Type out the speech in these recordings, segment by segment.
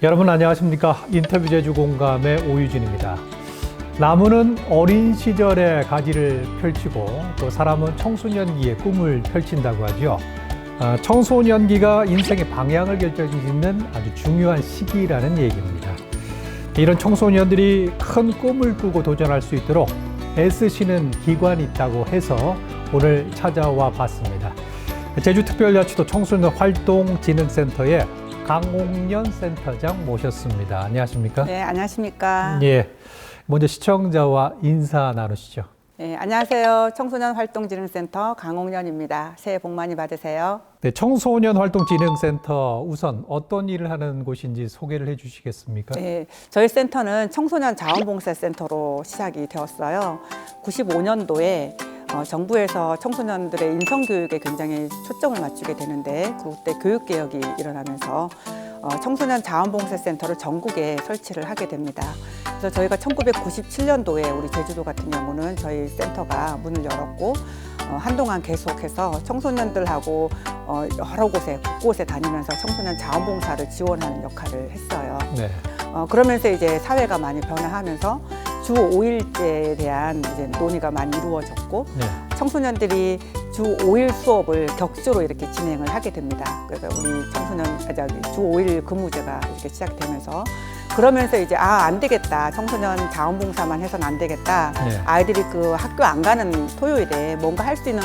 여러분 안녕하십니까? 인터뷰 제주 공감의 오유진입니다. 나무는 어린 시절에 가지를 펼치고 또 사람은 청소년기에 꿈을 펼친다고 하죠. 청소년기가 인생의 방향을 결정짓는 아주 중요한 시기라는 얘기입니다. 이런 청소년들이 큰 꿈을 꾸고 도전할 수 있도록 애쓰시는 기관이 있다고 해서 오늘 찾아와 봤습니다. 제주특별자치도 청소년 활동진흥센터의 강옥년 센터장 모셨습니다. 안녕하십니까? 네, 안녕하십니까? 예. 먼저 시청자와 인사 나누시죠. 네, 안녕하세요. 청소년 활동진흥센터 강옥년입니다. 새해 복 많이 받으세요. 네, 청소년 활동진흥센터 우선 어떤 일을 하는 곳인지 소개를 해 주시겠습니까? 네, 저희 센터는 청소년 자원봉사센터로 시작이 되었어요. 95년도에 정부에서 청소년들의 인성교육에 굉장히 초점을 맞추게 되는데 그때 교육개혁이 일어나면서 청소년 자원봉사센터를 전국에 설치를 하게 됩니다. 그래서 저희가 1997년도에 우리 제주도 같은 경우는 저희 센터가 문을 열었고 한동안 계속해서 청소년들하고 여러 곳에 다니면서 청소년 자원봉사를 지원하는 역할을 했어요. 네. 그러면서 이제 사회가 많이 변화하면서 주 5일제에 대한 이제 논의가 많이 이루어졌고 네. 청소년들이 주 5일 수업을 격주로 이렇게 진행을 하게 됩니다. 그래서 우리 주 5일 근무제가 이렇게 시작되면서 그러면서 이제 안 되겠다. 청소년 자원봉사만 해서는 안 되겠다. 네. 아이들이 그 학교 안 가는 토요일에 뭔가 할 수 있는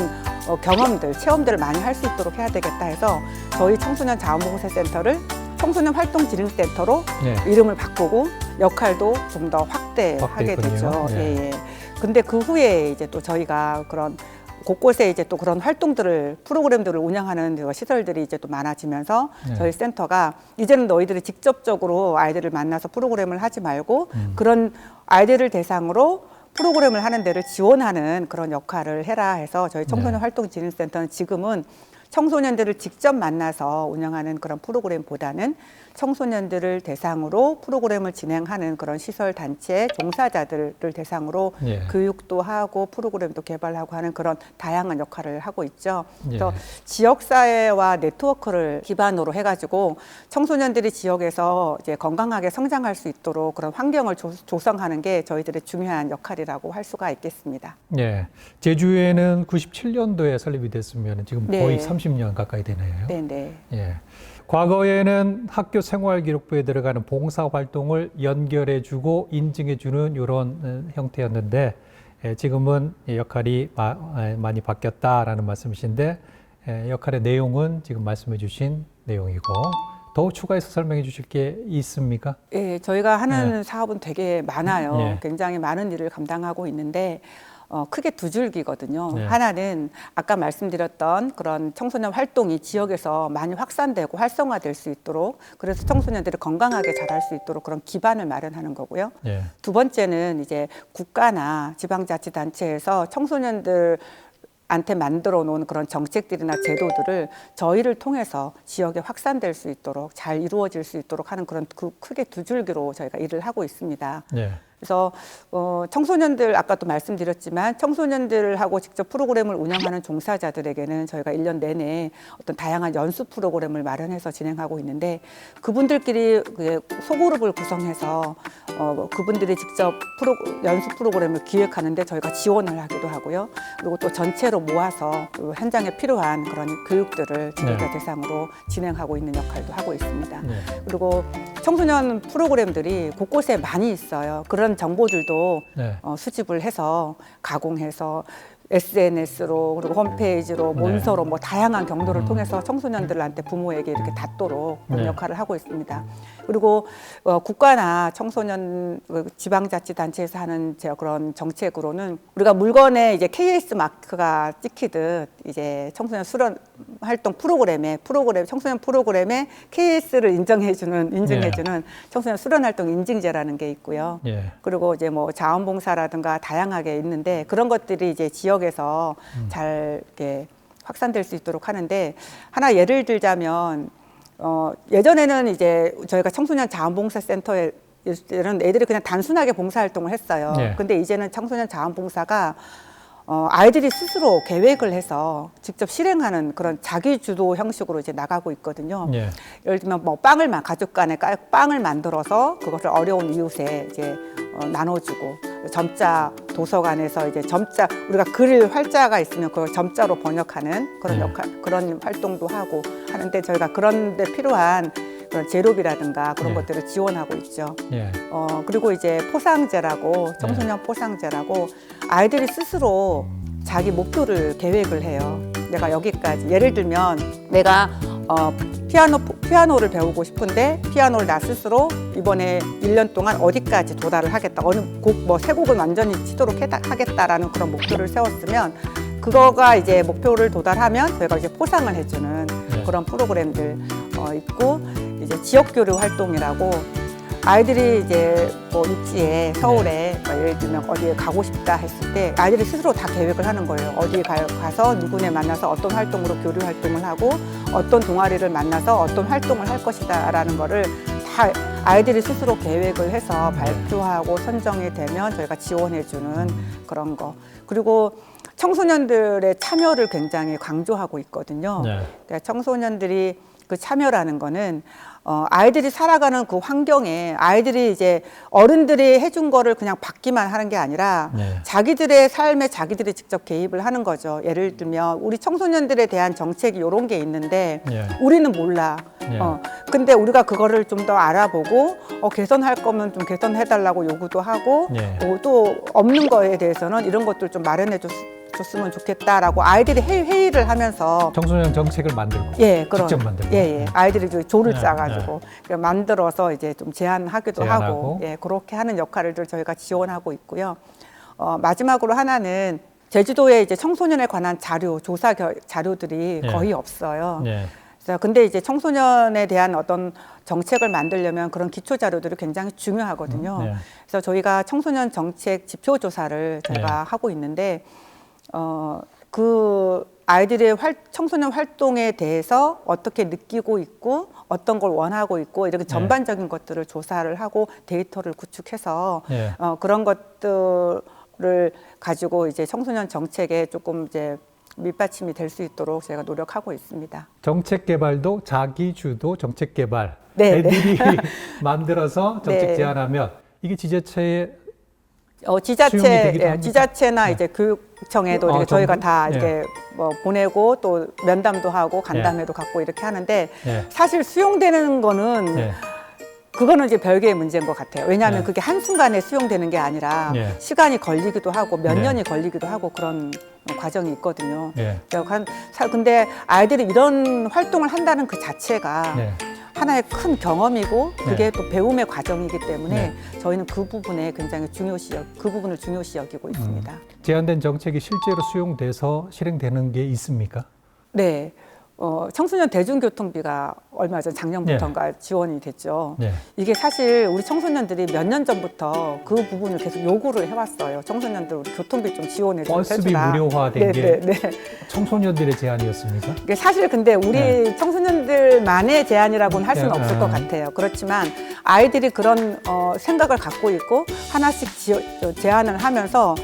경험들, 체험들을 많이 할 수 있도록 해야 되겠다 해서 저희 청소년 자원봉사센터를 청소년 활동진흥센터로 네. 이름을 바꾸고 역할도 좀 더 확대하게 되죠. 네. 예, 예. 근데 그 후에 이제 또 저희가 그런 곳곳에 이제 또 그런 활동들을 프로그램들을 운영하는 시설들이 이제 또 많아지면서 네. 저희 센터가 이제는 너희들이 직접적으로 아이들을 만나서 프로그램을 하지 말고 그런 아이들을 대상으로 프로그램을 하는 데를 지원하는 그런 역할을 해라 해서 저희 청소년 네. 활동진흥센터는 지금은 청소년들을 직접 만나서 운영하는 그런 프로그램보다는 청소년들을 대상으로 프로그램을 진행하는 그런 시설 단체 종사자들을 대상으로 예. 교육도 하고 프로그램도 개발하고 하는 그런 다양한 역할을 하고 있죠. 그래서 예. 지역사회와 네트워크를 기반으로 해가지고 청소년들이 지역에서 이제 건강하게 성장할 수 있도록 그런 환경을 조성하는 게 저희들의 중요한 역할이라고 할 수가 있겠습니다. 예. 제주에는 97년도에 설립이 됐으면 지금 네. 거의 30년 가까이 되네요. 네네. 예. 과거에는 학교 생활기록부에 들어가는 봉사활동을 연결해주고 인증해주는 이런 형태였는데 지금은 역할이 많이 바뀌었다라는 말씀이신데 역할의 내용은 지금 말씀해 주신 내용이고 더욱 추가해서 설명해 주실 게 있습니까? 예, 저희가 하는 사업은 되게 많아요. 예. 굉장히 많은 일을 감당하고 있는데 크게 두 줄기거든요. 네. 하나는 아까 말씀드렸던 그런 청소년 활동이 지역에서 많이 확산되고 활성화될 수 있도록 그래서 청소년들이 건강하게 자랄 수 있도록 그런 기반을 마련하는 거고요. 예. 두 번째는 이제 국가나 지방자치단체에서 청소년들 한테 만들어 놓은 그런 정책들이나 제도들을 저희를 통해서 지역에 확산될 수 있도록 잘 이루어질 수 있도록 하는 그런 크게 두 줄기로 저희가 일을 하고 있습니다. 예. 그래서 청소년들 아까도 말씀드렸지만 청소년들하고 직접 프로그램을 운영하는 종사자들에게는 저희가 1년 내내 어떤 다양한 연수 프로그램을 마련해서 진행하고 있는데 그분들끼리 소그룹을 구성해서 그분들이 직접 연수 프로그램을 기획하는데 저희가 지원을 하기도 하고요. 그리고 또 전체로 모아서 현장에 필요한 그런 교육들을 지도자 대상으로 진행하고 있는 역할도 하고 있습니다. 네. 그리고 청소년 프로그램들이 곳곳에 많이 있어요. 그런 정보들도 네. 수집을 해서 가공해서 SNS로 그리고 홈페이지로 문서로 뭐 다양한 경로를 통해서 청소년들한테 부모에게 이렇게 닿도록 그런 역할을 하고 있습니다. 그리고 국가나 청소년 지방자치단체에서 하는 그런 정책으로는 우리가 물건에 이제 KS 마크가 찍히듯 이제 청소년 수련 활동 청소년 프로그램에 KS를 인증해주는 청소년 수련 활동 인증제라는 게 있고요. 예. 그리고 이제 뭐 자원봉사라든가 다양하게 있는데 그런 것들이 이제 지역에서 잘 이렇게 확산될 수 있도록 하는데 하나 예를 들자면 예전에는 이제 저희가 청소년 자원봉사센터에 이런 애들이 그냥 단순하게 봉사활동을 했어요. 네. 근데 이제는 청소년 자원봉사가 아이들이 스스로 계획을 해서 직접 실행하는 그런 자기 주도 형식으로 이제 나가고 있거든요. 예. 예를 들면 뭐 가족 간에 빵을 만들어서 그것을 어려운 이웃에 이제 나눠주고, 점자 도서관에서 이제 점자, 우리가 그릴 활자가 있으면 그걸 점자로 번역하는 그런 역할, 그런 활동도 하고 하는데, 저희가 그런 데 필요한 그런 재료비라든가 그런 것들을 지원하고 있죠. 예. 그리고 이제 포상제라고, 청소년 포상제라고 아이들이 스스로 자기 목표를 계획을 해요. 내가 여기까지, 예를 들면 내가 피아노를 배우고 싶은데 피아노를 나 스스로 이번에 1년 동안 어디까지 도달을 하겠다, 어느 곡, 뭐 세 곡은 완전히 치도록 하겠다라는 그런 목표를 세웠으면, 그거가 이제 목표를 도달하면 저희가 이제 포상을 해주는 그런 프로그램들 있고, 이제 지역교류 활동이라고, 아이들이 이제 뭐 육지에 서울에 예를 들면 어디에 가고 싶다 했을 때 아이들이 스스로 다 계획을 하는 거예요. 어디에 가서 누구네 만나서 어떤 활동으로 교류 활동을 하고, 어떤 동아리를 만나서 어떤 활동을 할 것이다라는 거를 다 아이들이 스스로 계획을 해서 발표하고 선정이 되면 저희가 지원해주는 그런 거. 그리고 청소년들의 참여를 굉장히 강조하고 있거든요. 그러니까 청소년들이 그 참여라는 거는 아이들이 살아가는 그 환경에 아이들이 이제 어른들이 해준 거를 그냥 받기만 하는 게 아니라 자기들의 삶에 자기들이 직접 개입을 하는 거죠. 예를 들면 우리 청소년들에 대한 정책이 이런 게 있는데 우리는 몰라. 근데 우리가 그거를 좀 더 알아보고 개선할 거면 좀 개선해달라고 요구도 하고, 또 없는 거에 대해서는 이런 것들 좀 마련해 줬으면 좋겠다라고 아이들이 회의를 하면서 청소년 정책을 만들고, 직접 만들고, 아이들이 조를 짜가지고 만들어서 이제 좀 제안하기도 하고, 그렇게 하는 역할을 저희가 지원하고 있고요. 마지막으로 하나는 제주도에 이제 청소년에 관한 조사 자료들이 거의 없어요. 근데 이제 청소년에 대한 어떤 정책을 만들려면 그런 기초 자료들이 굉장히 중요하거든요. 그래서 저희가 청소년 정책 지표 조사를 저희가 하고 있는데, 그 아이들의 청소년 활동에 대해서 어떻게 느끼고 있고 어떤 걸 원하고 있고 이렇게 전반적인 것들을 조사를 하고 데이터를 구축해서 그런 것들을 가지고 이제 청소년 정책에 조금 이제 밑받침이 될 수 있도록 제가 노력하고 있습니다. 정책 개발도 자기 주도 정책 개발. 애들이 만들어서 정책 제안하면 이게 지자체의 지자체나 이제 교육청에도 이렇게 저희가 다 이렇게 뭐 보내고 또 면담도 하고 간담회도 갖고 이렇게 하는데, 사실 수용되는 거는 그거는 이제 별개의 문제인 것 같아요. 왜냐하면 그게 한순간에 수용되는 게 아니라 시간이 걸리기도 하고 몇 년이 걸리기도 하고 그런 과정이 있거든요. 근데 아이들이 이런 활동을 한다는 그 자체가 하나의 큰 경험이고 그게 또 배움의 과정이기 때문에 저희는 그 부분에 굉장히 그 부분을 중요시 여기고 있습니다. 제안된 정책이 실제로 수용돼서 실행되는 게 있습니까? 네. 청소년 대중교통비가 얼마 전 작년부터인가 지원이 됐죠. 이게 사실 우리 청소년들이 몇 년 전부터 그 부분을 계속 요구를 해왔어요. 청소년들 우리 교통비 좀 지원해 주라. 버스비 무료화된 게 청소년들의 제안이었습니까? 이게 사실 근데 우리 청소년들만의 제안이라고는 할 수는 없을 것 같아요. 그렇지만 아이들이 그런 생각을 갖고 있고 하나씩 제안을 하면서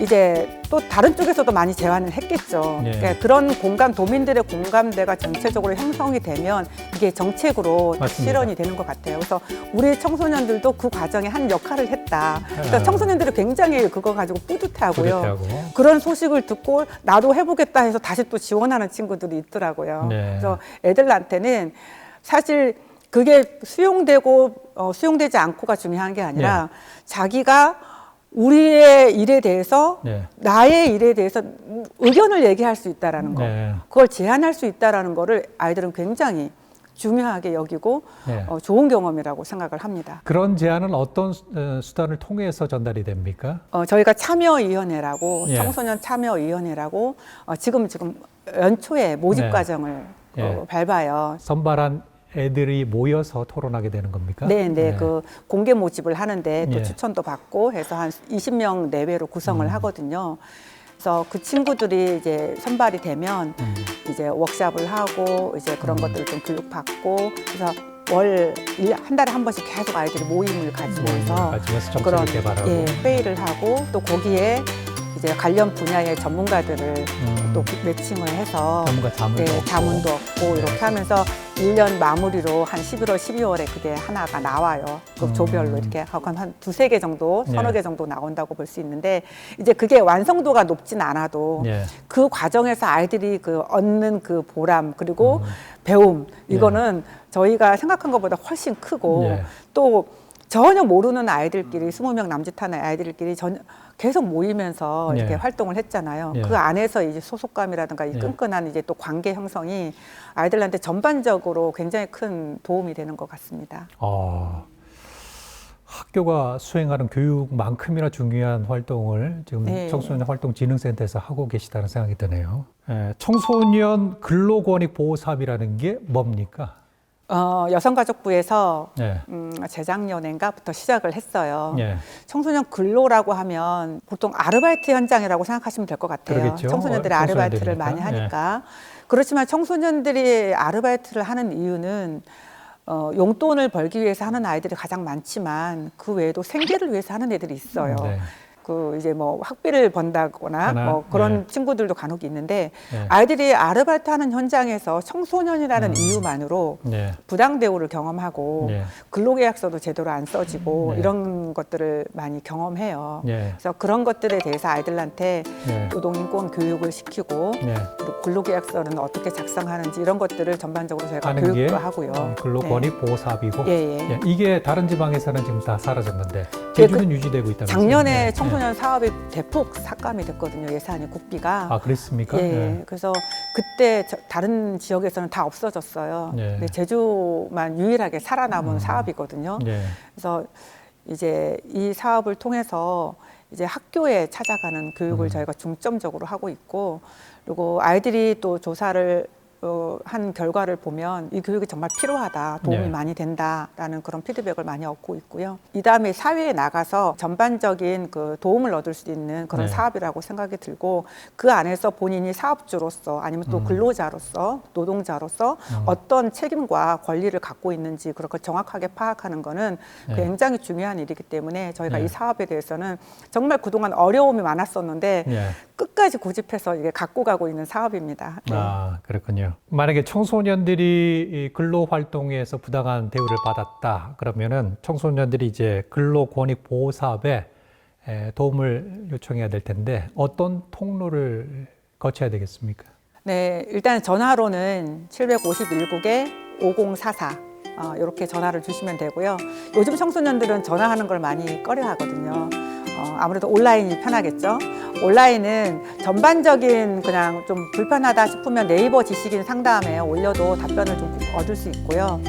이제 또 다른 쪽에서도 많이 제안을 했겠죠. 그러니까 그런 도민들의 공감대가 전체적으로 형성이 되면 이게 정책으로 실현이 되는 것 같아요. 그래서 우리 청소년들도 그 과정에 한 역할을 했다. 그래서 청소년들이 굉장히 그거 가지고 뿌듯해하고요. 그런 소식을 듣고 나도 해보겠다 해서 다시 또 지원하는 친구들이 있더라고요. 그래서 애들한테는 사실 그게 수용되지 않고가 중요한 게 아니라 자기가 우리의 일에 대해서 나의 일에 대해서 의견을 얘기할 수 있다라는 거, 그걸 제안할 수 있다라는 거를 아이들은 굉장히 중요하게 여기고 좋은 경험이라고 생각을 합니다. 그런 제안은 어떤 수단을 통해서 전달이 됩니까? 저희가 참여위원회라고 청소년 참여위원회라고 지금 연초에 모집 과정을 밟아요. 선발한 애들이 모여서 토론하게 되는 겁니까? 그 공개 모집을 하는데 또 추천도 받고 해서 한 20명 내외로 구성을 하거든요. 그래서 그 친구들이 이제 선발이 되면 이제 워크숍을 하고 이제 그런 것들을 좀 교육받고, 그래서 한 달에 한 번씩 계속 아이들이 모임을 가지면서 그런 개발하고 회의를 하고, 또 거기에 이제 관련 분야의 전문가들을 또 매칭을 해서 전문가 자문도 네, 없고. 자문도 없고 이렇게 하면서 1년 마무리로 한 11월, 12월에 그게 하나가 나와요. 그 조별로 이렇게 하고 한 두세 개 정도, 서너 개 정도 나온다고 볼 수 있는데 이제 그게 완성도가 높진 않아도 그 과정에서 아이들이 그 얻는 그 보람 그리고 배움 이거는 저희가 생각한 것보다 훨씬 크고 또 전혀 모르는 아이들끼리 20명 남짓하는 아이들끼리 계속 모이면서 이렇게 활동을 했잖아요. 그 안에서 이제 소속감이라든가 이 끈끈한 이제 또 관계 형성이 아이들한테 전반적으로 굉장히 큰 도움이 되는 것 같습니다. 학교가 수행하는 교육만큼이나 중요한 활동을 지금 청소년 활동진흥센터에서 하고 계시다는 생각이 드네요. 청소년 근로권익 보호 사업이라는 게 뭡니까? 여성가족부에서 재작년인가부터 시작을 했어요. 청소년 근로라고 하면 보통 아르바이트 현장이라고 생각하시면 될 것 같아요. 그러겠죠. 청소년들이 아르바이트를 많이 하니까. 그렇지만 청소년들이 아르바이트를 하는 이유는 용돈을 벌기 위해서 하는 아이들이 가장 많지만 그 외에도 생계를 위해서 하는 애들이 있어요. 그 이제 뭐 학비를 번다거나 뭐 그런 친구들도 간혹 있는데 아이들이 아르바이트 하는 현장에서 청소년이라는 이유만으로 부당 대우를 경험하고 근로계약서도 제대로 안 써지고 이런 것들을 많이 경험해요. 그래서 그런 것들에 대해서 아이들한테 노동인권 교육을 시키고 그리고 근로계약서는 어떻게 작성하는지 이런 것들을 전반적으로 저희가 교육도 하고요. 근로권익 보호 사업이고 이게 다른 지방에서는 지금 다 사라졌는데 제주는 유지되고 있다면서요? 작년에 청소년 사업이 대폭 삭감이 됐거든요. 예산이 국비가. 그랬습니까? 그래서 그때 다른 지역에서는 다 없어졌어요. 근데 제주만 유일하게 살아남은 사업이거든요. 그래서 이제 이 사업을 통해서 이제 학교에 찾아가는 교육을 저희가 중점적으로 하고 있고 그리고 아이들이 또 조사를 한 결과를 보면 이 교육이 정말 필요하다, 도움이 많이 된다라는 그런 피드백을 많이 얻고 있고요. 이 다음에 사회에 나가서 전반적인 그 도움을 얻을 수 있는 그런 사업이라고 생각이 들고 그 안에서 본인이 사업주로서 아니면 또 근로자로서 노동자로서 어떤 책임과 권리를 갖고 있는지 그렇게 정확하게 파악하는 거는 굉장히 중요한 일이기 때문에 저희가 이 사업에 대해서는 정말 그동안 어려움이 많았었는데 끝까지 고집해서 이게 갖고 가고 있는 사업입니다. 그렇군요. 만약에 청소년들이 근로활동에서 부당한 대우를 받았다 그러면은 청소년들이 이제 근로권익 보호 사업에 도움을 요청해야 될 텐데 어떤 통로를 거쳐야 되겠습니까? 네, 일단 전화로는 751국에 5044 이렇게 전화를 주시면 되고요. 요즘 청소년들은 전화하는 걸 많이 꺼려하거든요. 아무래도 온라인이 편하겠죠. 온라인은 전반적인 그냥 좀 불편하다 싶으면 네이버 지식인 상담에 올려도 답변을 좀 얻을 수 있고요.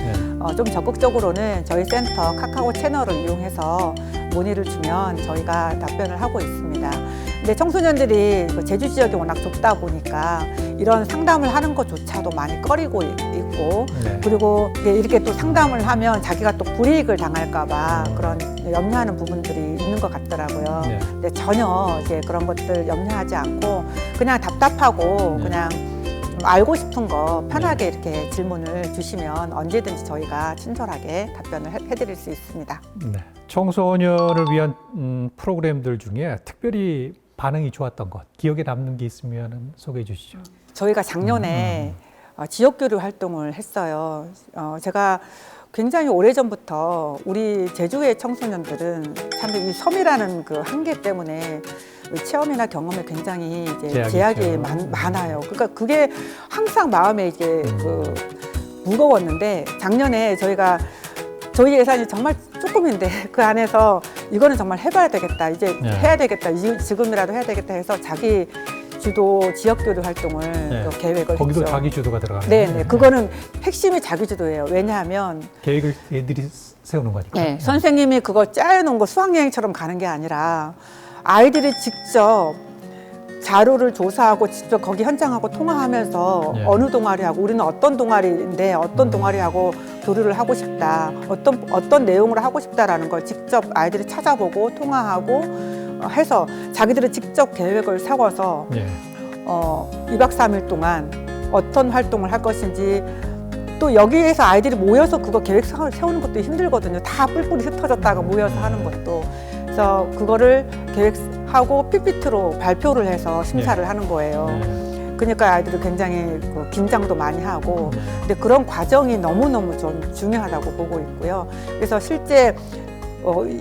좀 적극적으로는 저희 센터 카카오 채널을 이용해서 문의를 주면 저희가 답변을 하고 있습니다. 근데 청소년들이 제주 지역이 워낙 좁다 보니까 이런 상담을 하는 것조차도 많이 꺼리고 있고 그리고 이렇게 또 상담을 하면 자기가 또 불이익을 당할까 봐 그런 염려하는 부분들이 있는 것 같더라고요. 근데 전혀 이제 그런 것들 염려하지 않고 그냥 답답하고 그냥 좀 알고 싶은 거 편하게 이렇게 질문을 주시면 언제든지 저희가 친절하게 답변을 해드릴 수 있습니다. 청소년을 위한 프로그램들 중에 특별히 반응이 좋았던 것, 기억에 남는 게 있으면 소개해 주시죠. 저희가 작년에 지역교류 활동을 했어요. 제가 굉장히 오래전부터 우리 제주의 청소년들은 참 이 섬이라는 그 한계 때문에 체험이나 경험에 굉장히 이제 제약이 많아요. 그러니까 그게 항상 마음에 이제 그 무거웠는데 작년에 저희 예산이 정말 조금인데 그 안에서 이거는 정말 해봐야 되겠다. 이제 해야 되겠다. 지금이라도 해야 되겠다 해서 자기 주도 지역교류 활동을 계획을 거기도 했죠. 자기 주도가 들어가요. 네, 그거는 핵심이 자기 주도예요. 왜냐하면 계획을 애들이 세우는 거니까. 선생님이 그거 짜여놓은 거 수학여행처럼 가는 게 아니라 아이들이 직접 자료를 조사하고 직접 거기 현장하고 통화하면서 어느 동아리하고 우리는 어떤 동아리인데 어떤 동아리하고 교류를 하고 싶다. 어떤 내용으로 하고 싶다라는 걸 직접 아이들이 찾아보고 통화하고 해서 자기들이 직접 계획을 세워서 2박 3일 동안 어떤 활동을 할 것인지 또 여기에서 아이들이 모여서 그거 계획 세우는 것도 힘들거든요. 다 뿔뿔이 흩어졌다가 모여서 하는 것도. 그래서 그거를 하고 PPT로 발표를 해서 심사를 하는 거예요. 그러니까 아이들이 굉장히 긴장도 많이 하고, 근데 그런 과정이 너무너무 좀 중요하다고 보고 있고요. 그래서 실제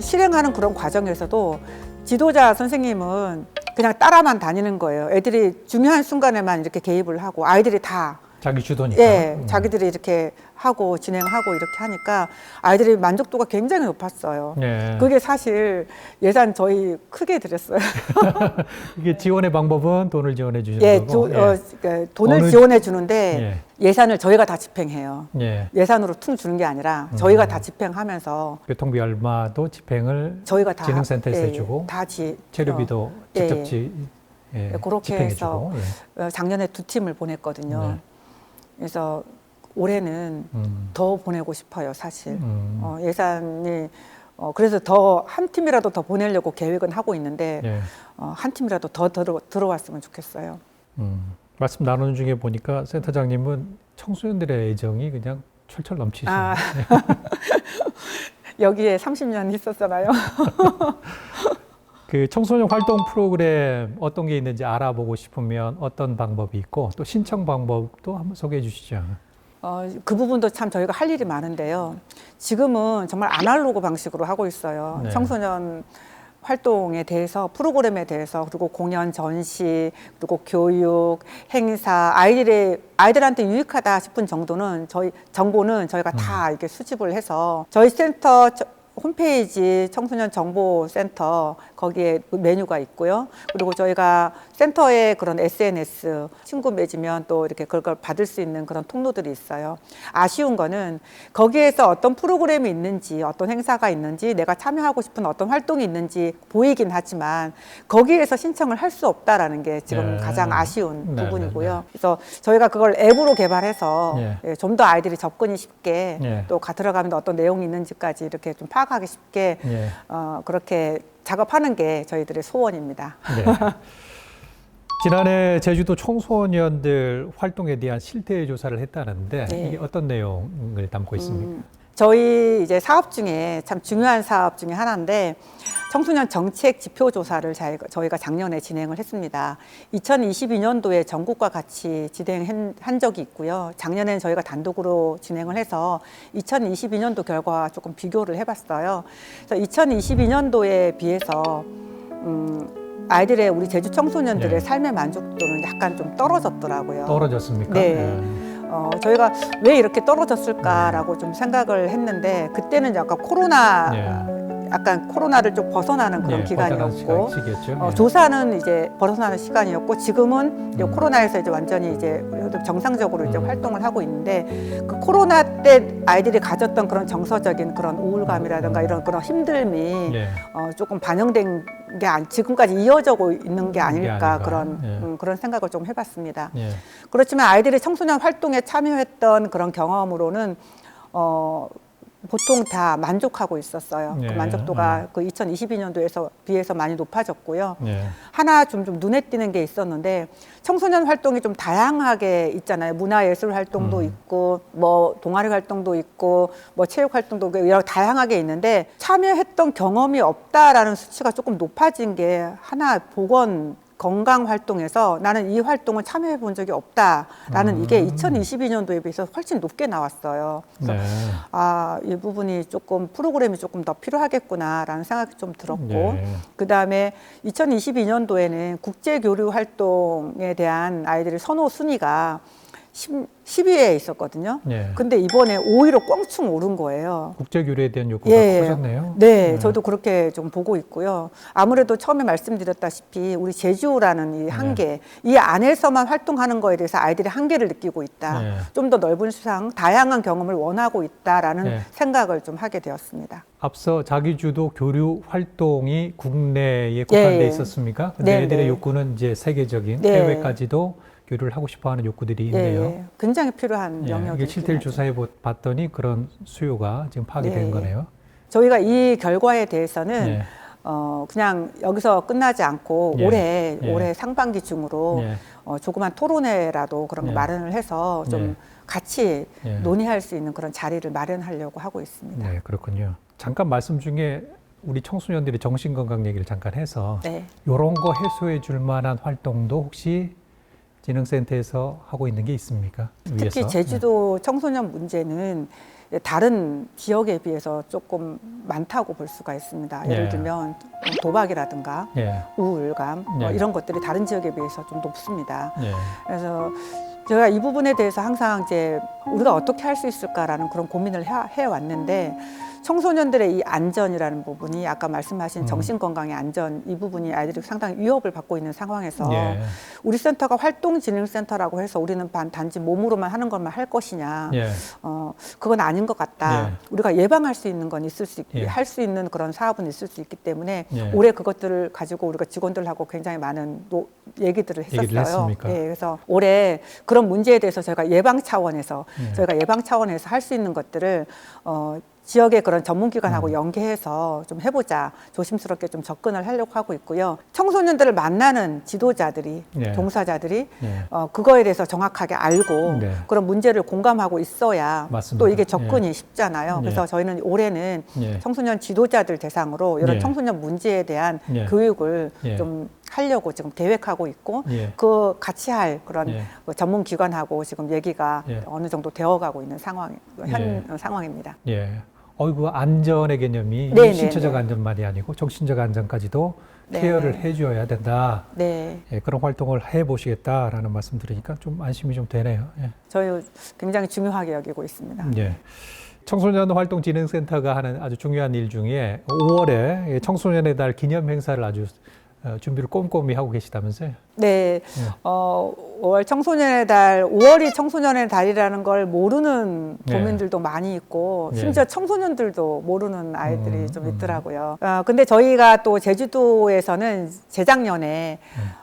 실행하는 그런 과정에서도 지도자 선생님은 그냥 따라만 다니는 거예요. 애들이 중요한 순간에만 이렇게 개입을 하고, 아이들이 다 자기 주도니까. 예, 자기들이 이렇게 하고 진행하고 이렇게 하니까 아이들의 만족도가 굉장히 높았어요. 예. 그게 사실 예산 저희 크게 들였어요. 이게 지원의 방법은 돈을 지원해 주시는 예, 거고. 그러니까 돈을 지원해 주는데 예산을 저희가 다 집행해요. 예. 예산으로 퉁 주는 게 아니라 저희가 다 집행하면서 교통비 얼마도 집행을 저희가 다 지능센터에서 해주고 다 재료비도 직접 그렇게 집행해주고. 해서 작년에 2팀을 보냈거든요. 그래서 올해는 더 보내고 싶어요, 사실. 예산이 그래서 더 한 팀이라도 더 보내려고 계획은 하고 있는데 한 팀이라도 더 들어왔으면 좋겠어요. 말씀 나누는 중에 보니까 센터장님은 청소년들의 애정이 그냥 철철 넘치시네요. 아, 여기에 30년 있었잖아요. 그 청소년 활동 프로그램 어떤 게 있는지 알아보고 싶으면 어떤 방법이 있고 또 신청 방법도 한번 소개해 주시죠. 그 부분도 참 저희가 할 일이 많은데요. 지금은 정말 아날로그 방식으로 하고 있어요. 청소년 활동에 대해서, 프로그램에 대해서, 그리고 공연, 전시, 그리고 교육, 행사, 아이들한테 유익하다 싶은 정보는 저희가 다 이렇게 수집을 해서 저희 센터 홈페이지 청소년 정보센터 거기에 메뉴가 있고요. 그리고 저희가 센터에 그런 SNS 친구 맺으면 또 이렇게 그걸 받을 수 있는 그런 통로들이 있어요. 아쉬운 거는 거기에서 어떤 프로그램이 있는지, 어떤 행사가 있는지, 내가 참여하고 싶은 어떤 활동이 있는지 보이긴 하지만 거기에서 신청을 할 수 없다라는 게 지금 가장 아쉬운 부분이고요. 그래서 저희가 그걸 앱으로 개발해서 좀 더 아이들이 접근이 쉽게 또 들어가면 어떤 내용이 있는지까지 이렇게 좀 파악하기 쉽게 그렇게 작업하는 게 저희들의 소원입니다. 네. 지난해 제주도 청소년들 활동에 대한 실태 조사를 했다는데 이게 어떤 내용을 담고 있습니까? 저희 이제 사업 중에 참 중요한 사업 중에 하나인데 청소년 정책 지표 조사를 저희가 작년에 진행을 했습니다. 2022년도에 전국과 같이 진행한 적이 있고요. 작년에는 저희가 단독으로 진행을 해서 2022년도 결과와 조금 비교를 해봤어요. 그래서 2022년도에 비해서 아이들의 우리 제주 청소년들의 삶의 만족도는 약간 좀 떨어졌더라고요. 떨어졌습니까? 네. 저희가 왜 이렇게 떨어졌을까라고 좀 생각을 했는데 그때는 약간 코로나를 좀 벗어나는 그런 기간이었고 조사는 이제 벗어나는 시간이었고 지금은 이제 코로나에서 이제 완전히 이제 정상적으로 이제 활동을 하고 있는데 그 코로나 때 아이들이 가졌던 그런 정서적인 그런 우울감이라든가 이런 그런 힘듦이 조금 반영된 게 지금까지 이어지고 있는 게 아닐까 그런 생각을 좀 해봤습니다. 그렇지만 아이들이 청소년 활동에 참여했던 그런 경험으로는 보통 다 만족하고 있었어요. 그 만족도가 그 2022년도에서 비해서 많이 높아졌고요. 하나 좀 눈에 띄는 게 있었는데 청소년 활동이 좀 다양하게 있잖아요. 문화예술 활동도 있고 뭐 동아리 활동도 있고 뭐 체육 활동도 여러 다양하게 있는데 참여했던 경험이 없다라는 수치가 조금 높아진 게 하나 건강 활동에서 나는 이 활동을 참여해 본 적이 없다라는 이게 2022년도에 비해서 훨씬 높게 나왔어요. 그래서 이 부분이 조금 프로그램이 조금 더 필요하겠구나라는 생각이 좀 들었고 그다음에 2022년도에는 국제 교류 활동에 대한 아이들의 선호 순위가 10위에 있었거든요. 근데 이번에 5위로 꽝충 오른 거예요. 국제 교류에 대한 욕구가 커졌네요. 네, 저도 그렇게 좀 보고 있고요. 아무래도 처음에 말씀드렸다시피 우리 제주라는 이 한계, 이 안에서만 활동하는 거에 대해서 아이들이 한계를 느끼고 있다. 좀 더 넓은 세상, 다양한 경험을 원하고 있다라는 생각을 좀 하게 되었습니다. 앞서 자기주도 교류 활동이 국내에 국한돼 있었습니까? 근데 애들의 욕구는 이제 세계적인 해외까지도 교류를 하고 싶어하는 욕구들이 있네요. 굉장히 필요한 영역이 이게 실태를 조사해 봤더니 그런 수요가 지금 파악이 된 거네요. 저희가 이 결과에 대해서는 그냥 여기서 끝나지 않고 올해 상반기 중으로 조그만 토론회라도 그런 거 마련을 해서 좀 같이 논의할 수 있는 그런 자리를 마련하려고 하고 있습니다. 네, 그렇군요. 잠깐 말씀 중에 우리 청소년들이 정신건강 얘기를 잠깐 해서 네. 이런 거 해소해 줄 만한 활동도 혹시 진흥센터에서 하고 있는 게 있습니까? 특히 위에서? 제주도 청소년 문제는 다른 지역에 비해서 조금 많다고 볼 수가 있습니다. 예를 예. 들면 도박이라든가 예. 우울감 예. 이런 것들이 다른 지역에 비해서 좀 높습니다. 예. 그래서 제가 이 부분에 대해서 항상 이제 우리가 어떻게 할 수 있을까라는 그런 고민을 해왔는데 청소년들의 이 안전이라는 부분이 아까 말씀하신 정신건강의 안전 이 부분이 아이들이 상당히 위협을 받고 있는 상황에서 예. 우리 센터가 활동진흥센터라고 해서 우리는 단지 몸으로만 하는 것만 할 것이냐 예. 그건 아닌 것 같다. 예. 우리가 예방할 수 있는 건 있을 수 예. 할 수 있는 그런 사업은 있을 수 있기 때문에 예. 올해 그것들을 가지고 우리가 직원들하고 굉장히 많은 얘기들을 얘기를 했었어요. 했습니까? 예, 그래서 올해 그런 문제에 대해서 저희가 예방 차원에서 예. 저희가 예방 차원에서 할 수 있는 것들을 지역의 그런 전문기관하고 연계해서 좀 해보자. 조심스럽게 좀 접근을 하려고 하고 있고요. 청소년들을 만나는 지도자들이, 예. 종사자들이 예. 그거에 대해서 정확하게 알고 네. 그런 문제를 공감하고 있어야 맞습니다. 또 이게 접근이 쉽잖아요. 예. 그래서 저희는 올해는 예. 청소년 지도자들 대상으로 이런 예. 청소년 문제에 대한 예. 교육을 예. 좀 하려고 지금 계획하고 있고 예. 그 같이 할 그런 예. 전문기관하고 지금 얘기가 예. 어느 정도 되어가고 있는 현 상황입니다. 예. 어이구 안전의 개념이 네, 신체적 네, 네. 안전만이 아니고 정신적 안전까지도 네. 케어를 해줘야 된다. 네, 예, 그런 활동을 해보시겠다라는 말씀 들으니까 좀 안심이 좀 되네요. 예. 저희 굉장히 중요하게 여기고 있습니다. 예. 청소년 활동 진흥센터가 하는 아주 중요한 일 중에 5월에 청소년의 달 기념 행사를 아주 준비를 꼼꼼히 하고 계시다면서요? 네, 5월 청소년의 달, 5월이 청소년의 달이라는 걸 모르는 네. 도민들도 많이 있고 네. 심지어 청소년들도 모르는 아이들이 좀 있더라고요. 근데 저희가 또 제주도에서는 재작년에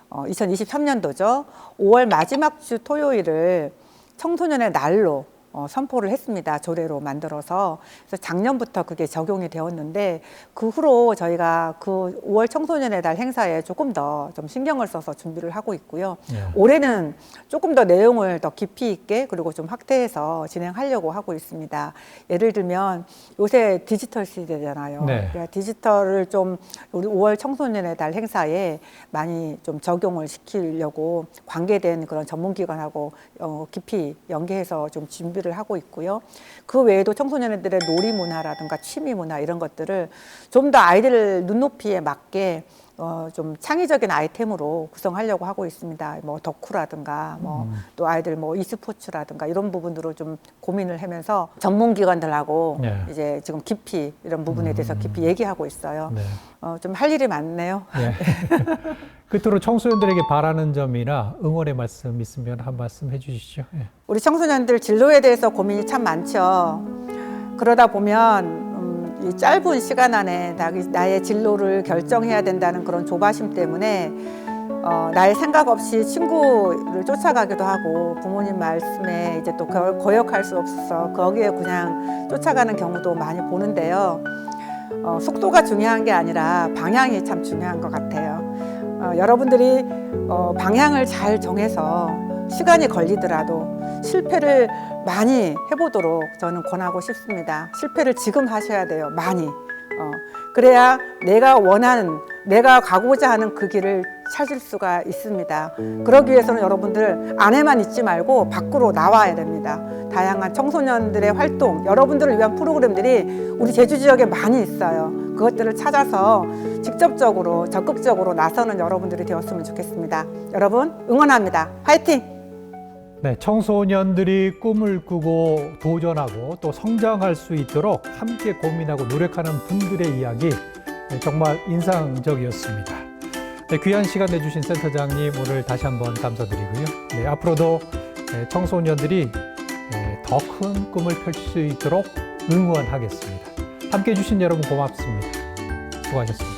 2023년도죠. 5월 마지막 주 토요일을 청소년의 날로 선포를 했습니다. 조례로 만들어서. 그래서 작년부터 그게 적용이 되었는데 그 후로 저희가 그 5월 청소년의 달 행사에 조금 더 좀 신경을 써서 준비를 하고 있고요. 예. 올해는 조금 더 내용을 더 깊이 있게 그리고 좀 확대해서 진행하려고 하고 있습니다. 예를 들면 요새 디지털 시대잖아요. 네. 그러니까 디지털을 좀 우리 5월 청소년의 달 행사에 많이 좀 적용을 시키려고 관계된 그런 전문기관하고 깊이 연계해서 좀 준비를 하고 있고요. 그 외에도 청소년들의 놀이 문화라든가 취미 문화 이런 것들을 좀 더 아이들 눈높이에 맞게 좀 창의적인 아이템으로 구성하려고 하고 있습니다. 뭐 덕후라든가 또 아이들 뭐 e스포츠라든가 이런 부분으로 좀 고민을 하면서 전문기관들하고 네. 이제 지금 깊이 이런 부분에 대해서 깊이 얘기하고 있어요. 네. 좀 할 일이 많네요. 예. 끝으로 청소년들에게 바라는 점이나 응원의 말씀 있으면 한 말씀 해주시죠. 예. 우리 청소년들 진로에 대해서 고민이 참 많죠. 그러다 보면 이 짧은 시간 안에 나의 진로를 결정해야 된다는 그런 조바심 때문에 나의 생각 없이 친구를 쫓아가기도 하고 부모님 말씀에 이제 또 거역할 수 없어서 거기에 그냥 쫓아가는 경우도 많이 보는데요. 속도가 중요한 게 아니라 방향이 참 중요한 것 같아요. 여러분들이 방향을 잘 정해서 시간이 걸리더라도 실패를 많이 해보도록 저는 권하고 싶습니다. 실패를 지금 하셔야 돼요. 많이. 그래야 내가 원하는, 내가 가고자 하는 그 길을 찾을 수가 있습니다. 그러기 위해서는 여러분들 안에만 있지 말고 밖으로 나와야 됩니다. 다양한 청소년들의 활동, 여러분들을 위한 프로그램들이 우리 제주 지역에 많이 있어요. 그것들을 찾아서 직접적으로, 적극적으로 나서는 여러분들이 되었으면 좋겠습니다. 여러분 응원합니다. 화이팅! 네, 청소년들이 꿈을 꾸고 도전하고 또 성장할 수 있도록 함께 고민하고 노력하는 분들의 이야기 정말 인상적이었습니다. 네, 귀한 시간 내주신 센터장님 오늘 다시 한번 감사드리고요. 네, 앞으로도 청소년들이 더 큰 꿈을 펼칠 수 있도록 응원하겠습니다. 함께 해주신 여러분 고맙습니다. 수고하셨습니다.